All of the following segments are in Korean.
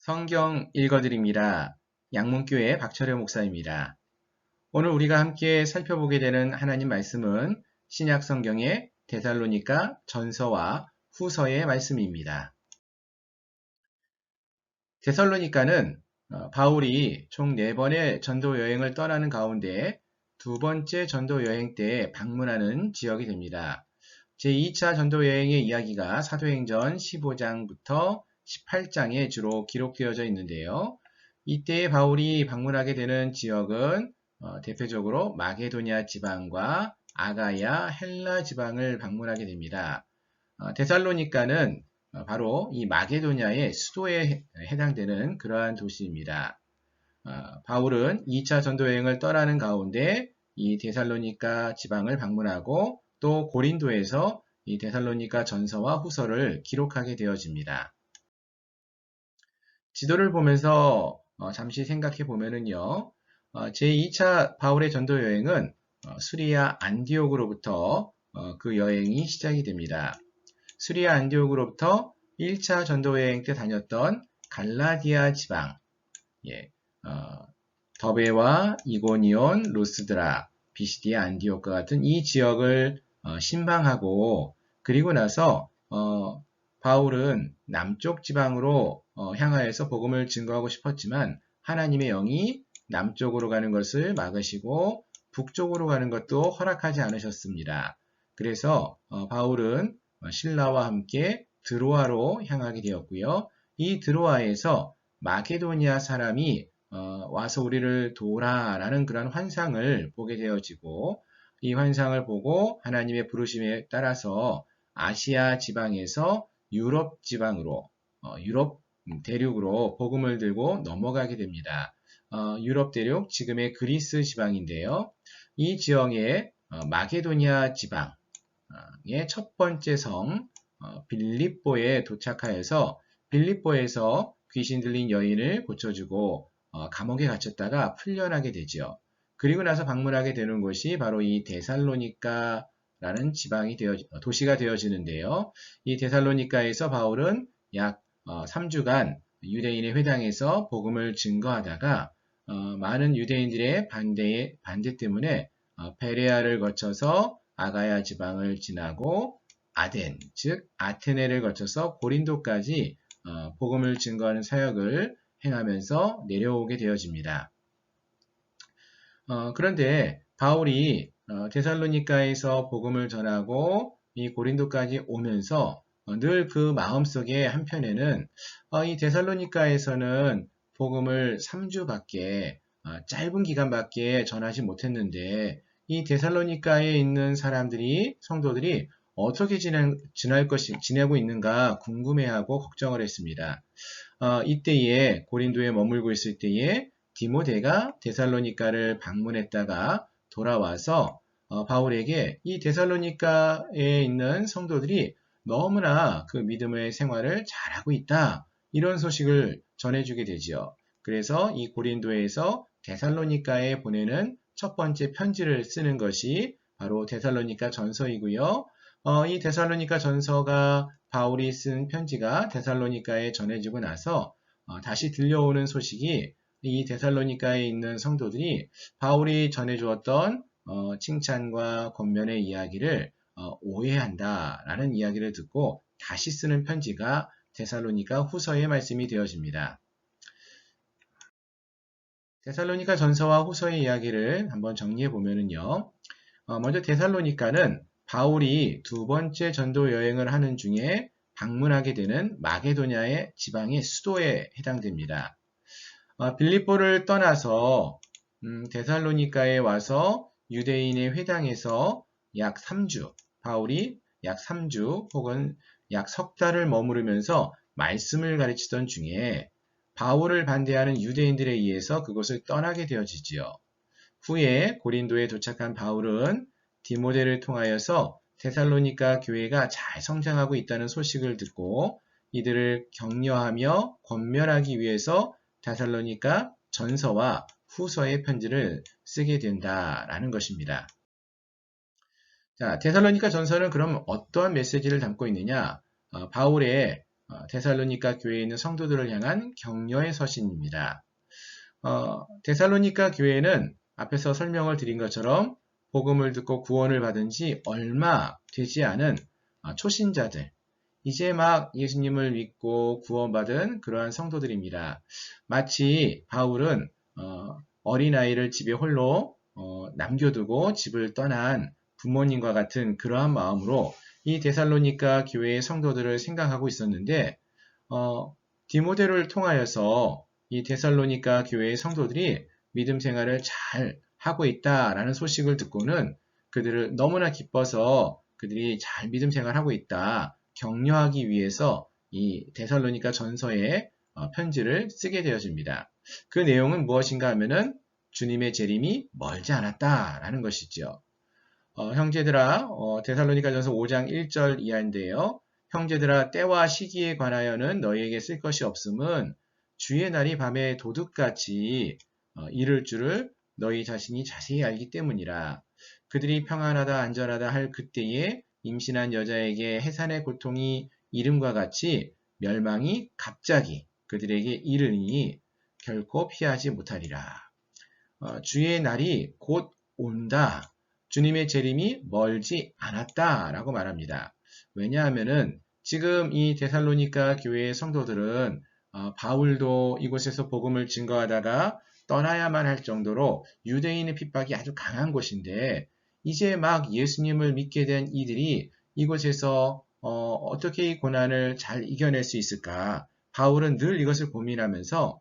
성경 읽어드립니다. 양문교회 박철효 목사입니다. 오늘 우리가 함께 살펴보게 되는 하나님 말씀은 신약 성경의 데살로니가 전서와 후서의 말씀입니다. 데살로니가는 바울이 총 4번의 전도 여행을 떠나는 가운데 두 번째 전도 여행 때 방문하는 지역이 됩니다. 제2차 전도 여행의 이야기가 사도행전 15장부터 18장에 주로 기록되어져 있는데요. 이때 바울이 방문하게 되는 지역은 대표적으로 마게도냐 지방과 아가야, 헬라 지방을 방문하게 됩니다. 데살로니가는 바로 이 마게도냐의 수도에 해당되는 그러한 도시입니다. 바울은 2차 전도 여행을 떠나는 가운데 이 데살로니가 지방을 방문하고 또 고린도에서 이 데살로니가 전서와 후서를 기록하게 되어집니다. 지도를 보면서 잠시 생각해 보면은요, 제2차 바울의 전도 여행은 수리아 안디옥으로부터 그 여행이 시작이 됩니다. 수리아 안디옥으로부터 1차 전도 여행 때 다녔던 갈라디아 지방, 더베와 이고니온, 루스드라, 비시디아 안디옥과 같은 이 지역을 신방하고 그리고 나서 바울은 남쪽 지방으로 향하여서 복음을 증거하고 싶었지만 하나님의 영이 남쪽으로 가는 것을 막으시고 북쪽으로 가는 것도 허락하지 않으셨습니다. 그래서 바울은 신라와 함께 드로아로 향하게 되었고요. 이 드로아에서 마게도니아 사람이 와서 우리를 도우라라는 그런 환상을 보게 되어지고 이 환상을 보고 하나님의 부르심에 따라서 아시아 지방에서 유럽 지방으로 유럽 대륙으로 복음을 들고 넘어가게 됩니다. 유럽 대륙 지금의 그리스 지방인데요. 이 지역의 마게도니아 지방의 첫 번째 성 빌립보에 도착하여서 빌립보에서 귀신 들린 여인을 고쳐주고 감옥에 갇혔다가 풀려나게 되죠. 그리고 나서 방문하게 되는 곳이 바로 이 데살로니가라는 도시가 되어지는데요. 이 데살로니가에서 바울은 약 3주간 유대인의 회당에서 복음을 증거하다가 많은 유대인들의 반대 때문에 베레아를 거쳐서 아가야 지방을 지나고 아덴, 즉 아테네를 거쳐서 고린도까지 복음을 증거하는 사역을 행하면서 내려오게 되어집니다. 그런데 바울이 데살로니가에서 복음을 전하고 이 고린도까지 오면서 늘 그 마음속에 한편에는 이 데살로니가에서는 복음을 3주밖에 짧은 기간밖에 전하지 못했는데 이 데살로니가에 있는 성도들이 어떻게 지내고 있는가 궁금해하고 걱정을 했습니다. 이때에 고린도에 머물고 있을 때에 디모데가 데살로니가를 방문했다가 돌아와서 바울에게 이 데살로니가에 있는 성도들이 너무나 그 믿음의 생활을 잘하고 있다. 이런 소식을 전해주게 되지요. 그래서 이 고린도에서 데살로니가에 보내는 첫 번째 편지를 쓰는 것이 바로 데살로니가 전서이고요. 이 데살로니가 전서가 바울이 쓴 편지가 데살로니가에 전해지고 나서 다시 들려오는 소식이 이 데살로니가에 있는 성도들이 바울이 전해주었던 칭찬과 권면의 이야기를 오해한다라는 이야기를 듣고 다시 쓰는 편지가 데살로니가 후서의 말씀이 되어집니다. 데살로니가 전서와 후서의 이야기를 한번 정리해 보면은요. 먼저 데살로니가는 바울이 두 번째 전도 여행을 하는 중에 방문하게 되는 마게도냐의 지방의 수도에 해당됩니다. 빌립보를 떠나서 데살로니가에 와서 유대인의 회당에서 약 3주, 바울이 약 3주 혹은 약 석 달을 머무르면서 말씀을 가르치던 중에 바울을 반대하는 유대인들에 의해서 그곳을 떠나게 되어지지요. 후에 고린도에 도착한 바울은 디모데를 통하여서 데살로니가 교회가 잘 성장하고 있다는 소식을 듣고 이들을 격려하며 권면하기 위해서 데살로니가 전서와 후서의 편지를 쓰게 된다라는 것입니다. 자, 데살로니가 전서는 그럼 어떠한 메시지를 담고 있느냐? 바울의 데살로니가 교회에 있는 성도들을 향한 격려의 서신입니다. 데살로니가 교회는 앞에서 설명을 드린 것처럼 복음을 듣고 구원을 받은 지 얼마 되지 않은 초신자들, 이제 막 예수님을 믿고 구원받은 그러한 성도들입니다. 마치 바울은 어린아이를 집에 홀로 남겨두고 집을 떠난 부모님과 같은 그러한 마음으로 이 데살로니가 교회의 성도들을 생각하고 있었는데 디모데를 통하여서 이 데살로니가 교회의 성도들이 믿음 생활을 잘 하고 있다라는 소식을 듣고는 그들을 너무나 기뻐서 그들이 잘 믿음 생활하고 있다 격려하기 위해서 이 데살로니가 전서에 편지를 쓰게 되어집니다. 그 내용은 무엇인가 하면은 주님의 재림이 멀지 않았다라는 것이죠. 형제들아, 데살로니가전서 5장 1절 이하인데요. 형제들아, 때와 시기에 관하여는 너희에게 쓸 것이 없음은 주의 날이 밤에 도둑같이 이를 줄을 너희 자신이 자세히 알기 때문이라. 그들이 평안하다 안전하다 할 그때에 임신한 여자에게 해산의 고통이 이름과 같이 멸망이 갑자기 그들에게 이르니 결코 피하지 못하리라. 주의 날이 곧 온다. 주님의 재림이 멀지 않았다라고 말합니다. 왜냐하면은 지금 이 데살로니가 교회의 성도들은 바울도 이곳에서 복음을 증거하다가 떠나야만 할 정도로 유대인의 핍박이 아주 강한 곳인데 이제 막 예수님을 믿게 된 이들이 이곳에서 어떻게 이 고난을 잘 이겨낼 수 있을까? 바울은 늘 이것을 고민하면서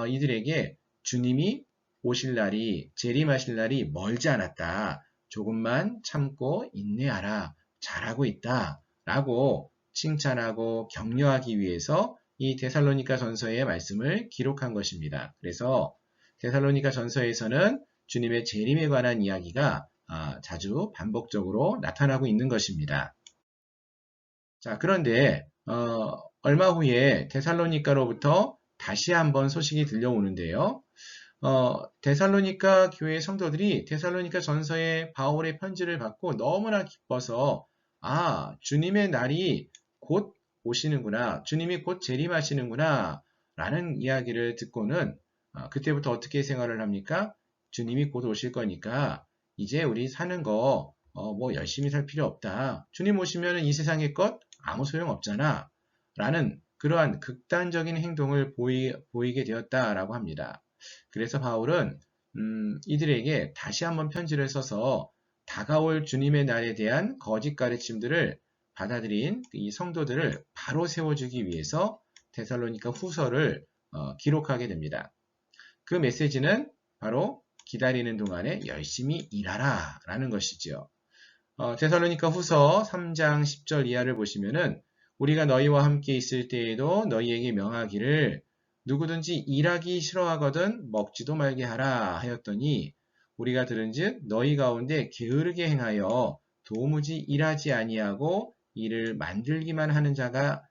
이들에게 주님이 오실 날이 재림하실 날이 멀지 않았다. 조금만 참고 인내하라. 잘하고 있다. 라고 칭찬하고 격려하기 위해서 이 데살로니가 전서의 말씀을 기록한 것입니다. 그래서 데살로니가 전서에서는 주님의 재림에 관한 이야기가 자주 반복적으로 나타나고 있는 것입니다. 자, 그런데 얼마 후에 데살로니가로부터 다시 한번 소식이 들려오는데요. 데살로니가 교회 성도들이 데살로니가 전서의 바울의 편지를 받고 너무나 기뻐서 주님의 날이 곧 오시는구나. 주님이 곧 재림하시는구나. 라는 이야기를 듣고는 그때부터 어떻게 생활을 합니까? 주님이 곧 오실 거니까 이제 우리 사는 거 뭐 열심히 살 필요 없다. 주님 오시면 이 세상의 것 아무 소용 없잖아. 라는 그러한 극단적인 행동을 보이게 되었다라고 합니다. 그래서 바울은 이들에게 다시 한번 편지를 써서 다가올 주님의 날에 대한 거짓 가르침들을 받아들인 이 성도들을 바로 세워주기 위해서 데살로니가 후서를 기록하게 됩니다. 그 메시지는 바로 기다리는 동안에 열심히 일하라 라는 것이죠. 데살로니가 후서 3장 10절 이하를 보시면은 우리가 너희와 함께 있을 때에도 너희에게 명하기를 누구든지 일하기 싫어하거든 먹지도 말게 하라 하였더니 우리가 들은즉 너희 가운데 게으르게 행하여 도무지 일하지 아니하고 일을 만들기만 하는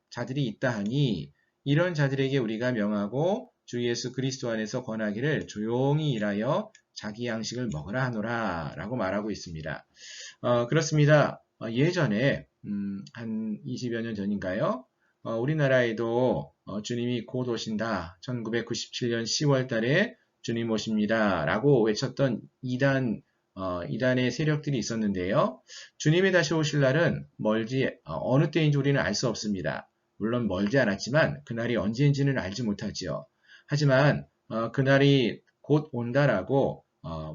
자들이 있다 하니 이런 자들에게 우리가 명하고 주 예수 그리스도 안에서 권하기를 조용히 일하여 자기 양식을 먹으라 하노라 라고 말하고 있습니다. 그렇습니다. 예전에 한 20여 년 전인가요? 우리나라에도 주님이 곧 오신다. 1997년 10월 달에 주님 오십니다. 라고 외쳤던 이단의 세력들이 있었는데요. 주님이 다시 오실 날은 어느 때인지 우리는 알 수 없습니다. 물론 멀지 않았지만 그날이 언제인지는 알지 못하지요. 하지만 그날이 곧 온다라고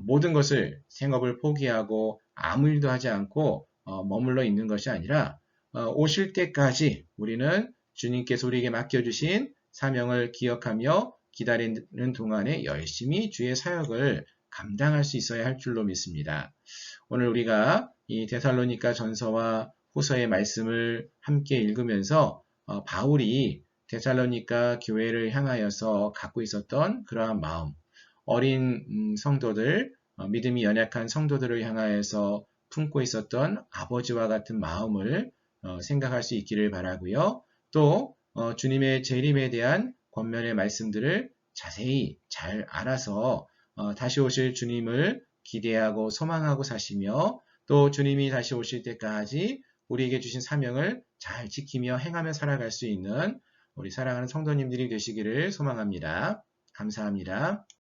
모든 것을 생업을 포기하고 아무 일도 하지 않고 머물러 있는 것이 아니라 오실 때까지 우리는 주님께서 우리에게 맡겨주신 사명을 기억하며 기다리는 동안에 열심히 주의 사역을 감당할 수 있어야 할 줄로 믿습니다. 오늘 우리가 이 데살로니가 전서와 후서의 말씀을 함께 읽으면서 바울이 데살로니가 교회를 향하여서 갖고 있었던 그러한 마음, 어린 성도들, 믿음이 연약한 성도들을 향하여서 품고 있었던 아버지와 같은 마음을 생각할 수 있기를 바라고요. 또 주님의 재림에 대한 권면의 말씀들을 자세히 잘 알아서 다시 오실 주님을 기대하고 소망하고 사시며 또 주님이 다시 오실 때까지 우리에게 주신 사명을 잘 지키며 행하며 살아갈 수 있는 우리 사랑하는 성도님들이 되시기를 소망합니다. 감사합니다.